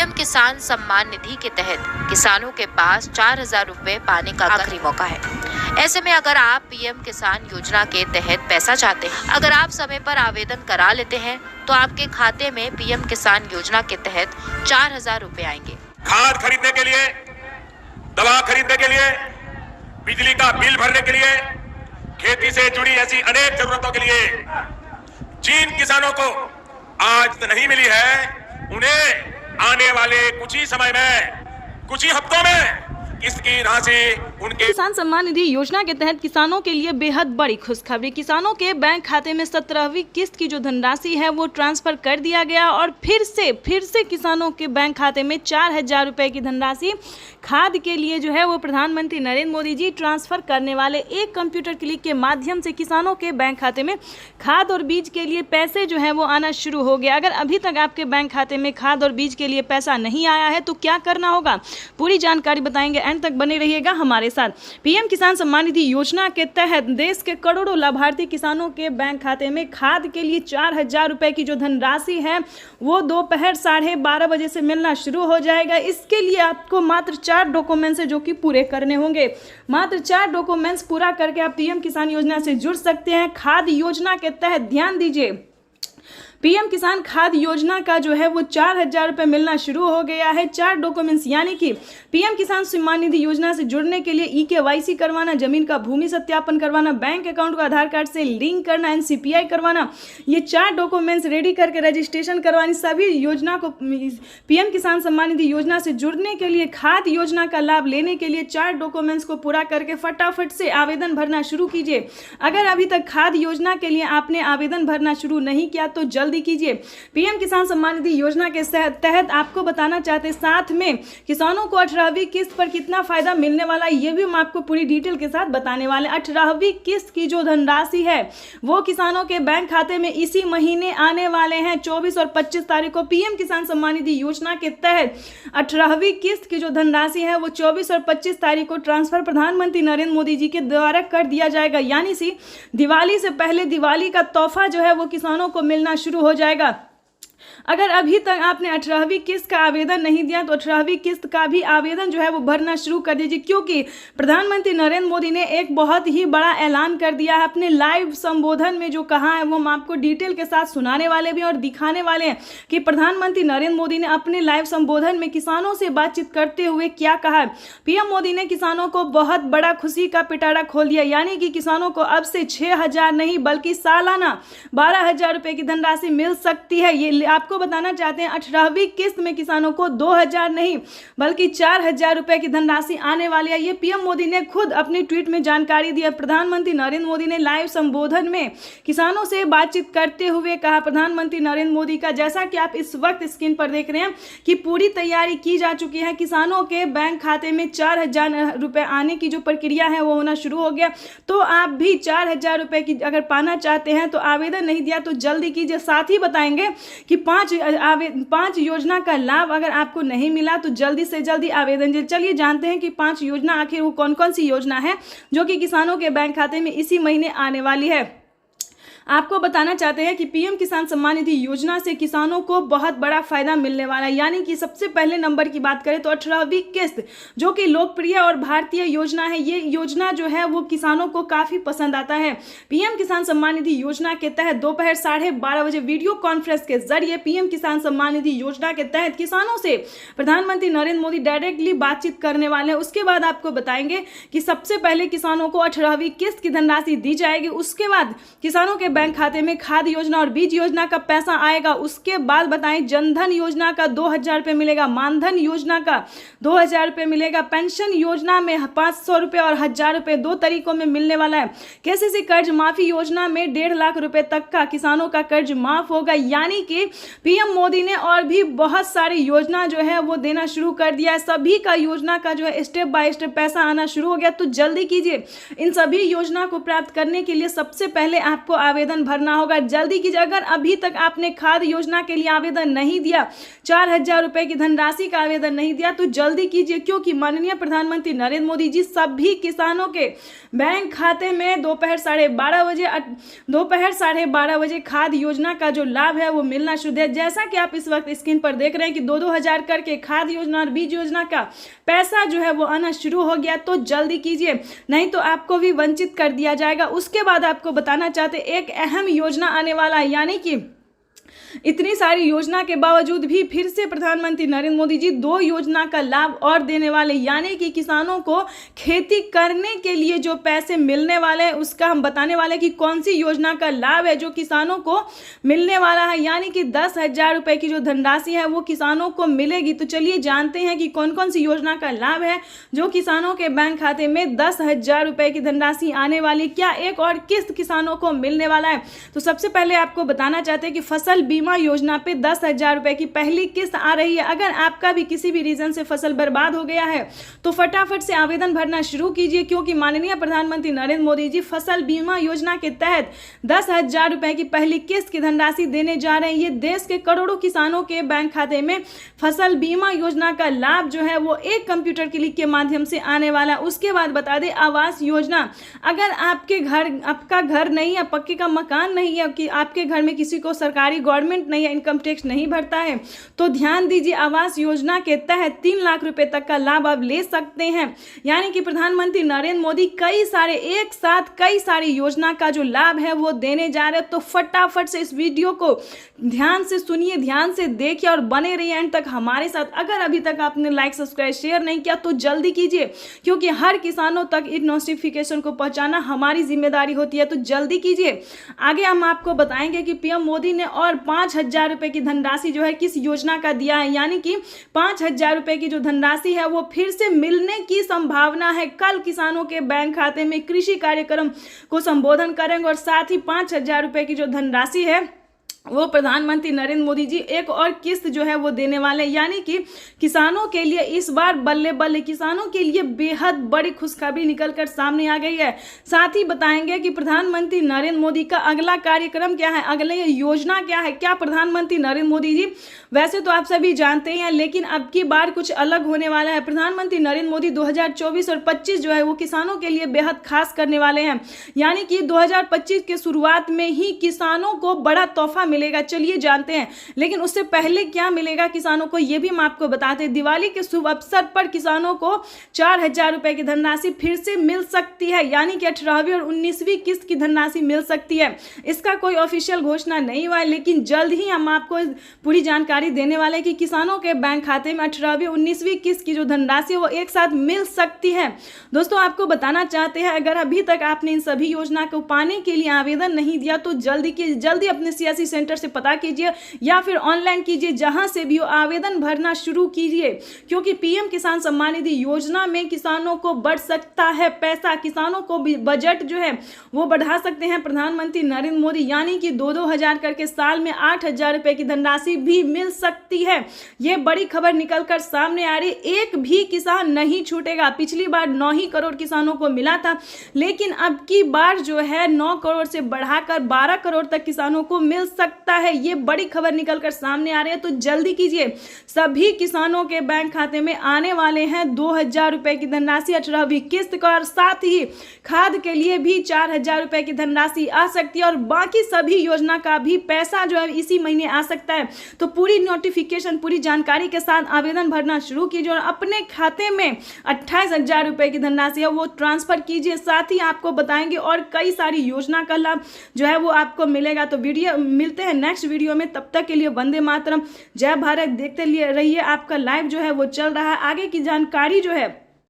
PM किसान सम्मान निधि के तहत किसानों के पास 4,000 रुपए पाने का आखिरी मौका है। ऐसे में अगर आप पीएम किसान योजना के तहत पैसा चाहते हैं, अगर आप समय पर आवेदन करा लेते हैं तो आपके खाते में पीएम किसान योजना के तहत 4,000 रुपए आएंगे। खाद खरीदने के लिए, दवा खरीदने के लिए, बिजली का बिल भरने के लिए, खेती से जुड़ी ऐसी अनेक जरूरतों के लिए जिन किसानों को आज तो नहीं मिली है, उन्हें आने वाले कुछ ही समय में, कुछ ही हफ्तों में इसकी राशि उनके किसान सम्मान निधि योजना के तहत किसानों के लिए बेहद बड़ी खुशखबरी। किसानों के बैंक खाते में 17वीं किस्त की जो धनराशि है वो ट्रांसफर कर दिया गया और फिर से किसानों के बैंक खाते में 4,000 रुपए की धनराशि खाद के लिए जो है वो प्रधानमंत्री नरेंद्र मोदी जी ट्रांसफर करने वाले। एक कंप्यूटर क्लिक के माध्यम से किसानों के बैंक खाते में खाद और बीज के लिए पैसे जो है वो आना शुरू हो गया। अगर अभी तक आपके बैंक खाते में खाद और बीज के लिए पैसा नहीं आया है तो क्या करना होगा, पूरी जानकारी बताएंगे, अंत तक बने रहिएगा हमारे साथ। पीएम किसान सम्मान निधि योजना के तहत देश के करोड़ों लाभार्थी किसानों के बैंक खाते में खाद के लिए 4,000 रुपए की जो धनराशि है वो दोपहर 12:30 बजे से मिलना शुरू हो जाएगा। इसके लिए आपको मात्र 4 डॉक्यूमेंट्स है जो कि पूरे करने होंगे। मात्र 4 डॉक्यूमेंट्स पूरा करके आप पीएम किसान योजना से जुड़ सकते हैं। खाद योजना के तहत ध्यान दीजिए, पीएम किसान खाद योजना का जो है वो 4,000 रुपए मिलना शुरू हो गया है। 4 डॉक्यूमेंट्स यानी कि पीएम किसान सम्मान निधि योजना से जुड़ने के लिए EKYC करवाना, जमीन का भूमि सत्यापन करवाना, बैंक अकाउंट को आधार कार्ड से लिंक करना, NCPI करवाना, ये 4 डॉक्यूमेंट्स रेडी करके रजिस्ट्रेशन करवानी। सभी योजना को पीएम किसान सम्मान निधि योजना से जुड़ने के लिए, खाद योजना का लाभ लेने के लिए 4 डॉक्यूमेंट्स को पूरा करके फटाफट से आवेदन भरना शुरू कीजिए। अगर अभी तक खाद योजना के लिए आपने आवेदन भरना शुरू नहीं किया तो जल्दी कीजिए। पीएम किसान सम्मान निधि योजना के तहत आपको बताना चाहते हैं, साथ में किसानों को 18वीं किस्त पर कितना फायदा मिलने वाला है ये भी हम आपको पूरी डिटेल के साथ बताने वाले। 18वीं किस्त की जो धनराशि है वो किसानों के बैंक खाते में इसी महीने आने वाले हैं। 24 और 25 तारीख को पीएम किसान सम्मान निधि योजना के तहत 18वीं किस्त की जो धनराशि है वो 24 और 25 तारीख को ट्रांसफर प्रधानमंत्री नरेंद्र मोदी जी के द्वारा कर दिया जाएगा। यानी सी दिवाली से पहले दिवाली का तोहफा जो है वो किसानों को मिलना शुरू हो जाएगा। अगर अभी तक आपने 18वीं किस्त का आवेदन नहीं दिया तो 18वीं किस्त का भी आवेदन जो है वो भरना शुरू कर दीजिए, क्योंकि प्रधानमंत्री नरेंद्र मोदी ने एक बहुत ही बड़ा ऐलान कर दिया है। अपने लाइव संबोधन में जो कहा है वो हम आपको डिटेल के साथ सुनाने वाले भी और दिखाने वाले हैं कि प्रधानमंत्री नरेंद्र मोदी ने अपने लाइव संबोधन में किसानों से बातचीत करते हुए क्या कहा है। पीएम मोदी ने किसानों को बहुत बड़ा खुशी का पिटारा खोल दिया, यानी कि किसानों को अब से 6,000 नहीं बल्कि सालाना 12,000 रुपए की धनराशि मिल सकती है। ये आपको बताना चाहते हैं 18वीं किस्त में किसानों को 2,000 नहीं बल्कि 4,000 रुपए की धनराशि आने वाली है। ये पीएम मोदी ने खुद अपनी ट्वीट में जानकारी दी है। प्रधानमंत्री नरेंद्र मोदी ने लाइव संबोधन में किसानों से बातचीत करते हुए कहा, प्रधानमंत्री नरेंद्र मोदी का, जैसा कि आप इस वक्त स्क्रीन पर देख रहे हैं कि पूरी तैयारी की जा चुकी है। किसानों के बैंक खाते में 4,000 रुपए आने की जो प्रक्रिया है वो होना शुरू हो गया। तो आप भी 4,000 रुपए की अगर पाना चाहते हैं तो आवेदन नहीं दिया तो जल्दी कीजिए। साथ ही बताएंगे कि 5 योजना का लाभ अगर आपको नहीं मिला तो जल्दी से जल्दी आवेदन दीजिए। चलिए जानते हैं कि 5 योजना आखिर वो कौन कौन सी योजना है जो कि किसानों के बैंक खाते में इसी महीने आने वाली है। आपको बताना चाहते हैं कि पीएम किसान सम्मान निधि योजना से किसानों को बहुत बड़ा फायदा मिलने वाला है। यानी कि सबसे पहले नंबर की बात करें तो 18वीं किस्त जो कि लोकप्रिय और भारतीय योजना है, ये योजना जो है वो किसानों को काफी पसंद आता है। पीएम किसान सम्मान निधि योजना के तहत दोपहर 12:30 बजे वीडियो कॉन्फ्रेंस के जरिए पीएम किसान सम्मान निधि योजना के तहत किसानों से प्रधानमंत्री नरेंद्र मोदी डायरेक्टली बातचीत करने वाले हैं। उसके बाद आपको बताएंगे कि सबसे पहले किसानों को 18वीं किस्त की धनराशि दी जाएगी। उसके बाद किसानों के बैंक खाते में खाद योजना और बीज योजना का पैसा आएगा। उसके बाद बताएं जनधन योजना का 2,000 रुपए मिलेगा, मानधन योजना का 2,000 रुपए मिलेगा, पेंशन योजना में 500 रुपए और 1,000 रुपए 2 तरीकों में मिलने वाला है। केसीसी कर्ज माफी योजना में 1.5 लाख रुपए तक का किसानों का कर्ज माफ होगा। यानी कि पीएम मोदी ने और भी बहुत सारी योजना जो है वो देना शुरू कर दिया है। सभी का योजना का जो है स्टेप बाय स्टेप पैसा आना शुरू हो गया। तो जल्दी कीजिए, इन सभी योजना को प्राप्त करने के लिए सबसे पहले आपको आवेदन आवेदन भरना होगा। जल्दी कीजिए, अगर अभी तक आपने खाद योजना के लिए आवेदन नहीं दिया, 4,000 रुपए की धनराशि का आवेदन नहीं दिया, तो जल्दी कीजिए, क्योंकि माननीय प्रधानमंत्री नरेंद्र मोदी जी सभी किसानों के बैंक खाते में दोपहर 12:30 बजे खाद योजना का जो लाभ है वो मिलना शुरू है। जैसा कि आप इस वक्त स्क्रीन पर देख रहे हैं कि 2-2 हजार करके खाद योजना और बीज योजना का पैसा जो है वो आना शुरू हो गया। तो जल्दी कीजिए, नहीं तो आपको भी वंचित कर दिया जाएगा। उसके बाद आपको बताना चाहते एक अहम योजना आने वाला है, यानी कि इतनी सारी योजना के बावजूद भी फिर से प्रधानमंत्री नरेंद्र मोदी जी 2 योजना का लाभ और देने वाले, यानी कि किसानों को खेती करने के लिए जो पैसे मिलने वाले हैं उसका हम बताने वाले कि कौन सी योजना का लाभ है जो किसानों को मिलने वाला है, यानी कि 10,000 रुपए की जो धनराशि है वो किसानों को मिलेगी। तो चलिए जानते हैं कि कौन कौन सी योजना का लाभ है जो किसानों के बैंक खाते में 10,000 रुपए की धनराशि आने वाली, क्या एक और किस्त किसानों को मिलने वाला है। तो सबसे पहले आपको बताना चाहते हैं कि फसल बीमा योजना पे 10,000 रुपए की पहली किस्त आ रही है। अगर आपका भी किसी भी रीजन से फसल बर्बाद हो गया है तो फटाफट से आवेदन भरना शुरू कीजिए, क्योंकि माननीय प्रधानमंत्री नरेंद्र मोदी जी फसल बीमा योजना के तहत 10,000 रुपए की पहली किस्त की धनराशि देने जा रहे हैं। ये देश के करोड़ों किसानों के बैंक खाते में फसल बीमा योजना का लाभ जो है वो एक कंप्यूटर क्लिक के माध्यम से आने वाला। उसके बाद बता दें आवास योजना, अगर आपका घर नहीं है, पक्के का मकान नहीं है, कि आपके घर में किसी को सरकारी गवर्नमेंट नहीं है, इनकम टैक्स नहीं भरता है, तो ध्यान दीजिए आवास योजना के तहत 3 लाख रुपए तक का लाभ आप ले सकते हैं। यानी कि प्रधानमंत्री नरेंद्र मोदी एक साथ कई सारी योजना का जो लाभ है वो देने जा रहे हैं। तो फटाफट से इस वीडियो को ध्यान से सुनिए, ध्यान से देखिए और बने रहिए एंड तक हमारे साथ। अगर अभी तक आपने लाइक सब्सक्राइब शेयर नहीं किया तो जल्दी कीजिए, क्योंकि हर किसानों तक इस नोटिफिकेशन को पहुंचाना हमारी जिम्मेदारी होती है। तो जल्दी कीजिए। आगे हम आपको बताएंगे कि पीएम मोदी ने और 5,000 रुपए की धनराशि जो है किस योजना का दिया है, यानी कि 5,000 रुपए की जो धनराशि है वो फिर से मिलने की संभावना है। कल किसानों के बैंक खाते में कृषि कार्यक्रम को संबोधन करेंगे और साथ ही 5,000 रुपए की जो धनराशि है वो प्रधानमंत्री नरेंद्र मोदी जी एक और किस्त जो है वो देने वाले, यानी कि किसानों के लिए इस बार बल्ले बल्ले, किसानों के लिए बेहद बड़ी खुशखबरी निकलकर सामने आ गई है। साथ ही बताएंगे कि प्रधानमंत्री नरेंद्र मोदी का अगला कार्यक्रम क्या है, अगली योजना क्या है। क्या प्रधानमंत्री नरेंद्र मोदी जी, वैसे तो आप सभी जानते हैं, लेकिन अब की बार कुछ अलग होने वाला है। प्रधानमंत्री नरेंद्र मोदी 2024 और 25 जो है वो किसानों के लिए बेहद खास करने वाले हैं, यानी कि 2025 के शुरुआत में ही किसानों को बड़ा तोहफा मिलेगा। चलिए जानते हैं, लेकिन उससे पहले क्या मिलेगा किसानों को ये भी हम आपको बताते हैं। दिवाली के शुभ अवसर पर किसानों को 4,000 रुपए की धनराशि फिर से मिल सकती है, यानी कि 18वीं और 19वीं किस्त की धनराशि मिल सकती है। इसका कोई ऑफिशियल घोषणा नहीं हुआ है, लेकिन जल्द ही हम आपको पूरी जानकारी देने वाले हैं कि किसानों के बैंक खाते में 18वीं 19वीं किस्त की जो धनराशि है वो एक साथ मिल सकती है। दोस्तों आपको बताना चाहते हैं, अगर अभी तक आपने इन सभी योजना को पाने के लिए आवेदन नहीं दिया तो जल्दी अपने सियासी सेंटर से पता कीजिए या फिर ऑनलाइन कीजिए, जहां से भी हो आवेदन भरना शुरू कीजिए, क्योंकि पीएम किसान सम्मान निधि योजना में किसानों को बढ़ सकता है पैसा, किसानों को भी बजट जो है वो बढ़ा सकते हैं प्रधानमंत्री नरेंद्र मोदी, यानी कि 2-2 हजार करके साल में 8,000 रुपए की धनराशि भी मिल सकती है। ये बड़ी खबर निकलकर सामने आ रही, एक भी किसान नहीं छूटेगा। पिछली बार 9 ही करोड़ किसानों को मिला था, लेकिन अब की बार जो है 9 करोड़ से बढ़ाकर 12 करोड़ तक किसानों को मिल सकता है। ये बड़ी खबर निकलकर सामने आ रही है, तो जल्दी कीजिए। सभी किसानों के बैंक खाते में आने वाले हैं 2,000 रुपए की धनराशि 18वीं किस्त का, और साथ ही खाद के लिए भी 4,000 रुपए की धनराशि आ सकती है, और बाकी सभी योजना का भी पैसा जो है इसी महीने आ सकता है। तो पूरी नोटिफिकेशन, पूरी जानकारी के साथ आवेदन भरना शुरू कीजिए और अपने खाते में 28,000 रुपए की धनराशि है वो ट्रांसफर कीजिए। साथ ही आपको बताएंगे और कई सारी योजना का लाभ जो है वो आपको मिलेगा। तो वीडियो मिलते हैं नेक्स्ट वीडियो में, तब तक के लिए वंदे मातरम, जय भारत। देखते रहिए, आपका लाइव जो है वो चल रहा है। आगे की जानकारी जो है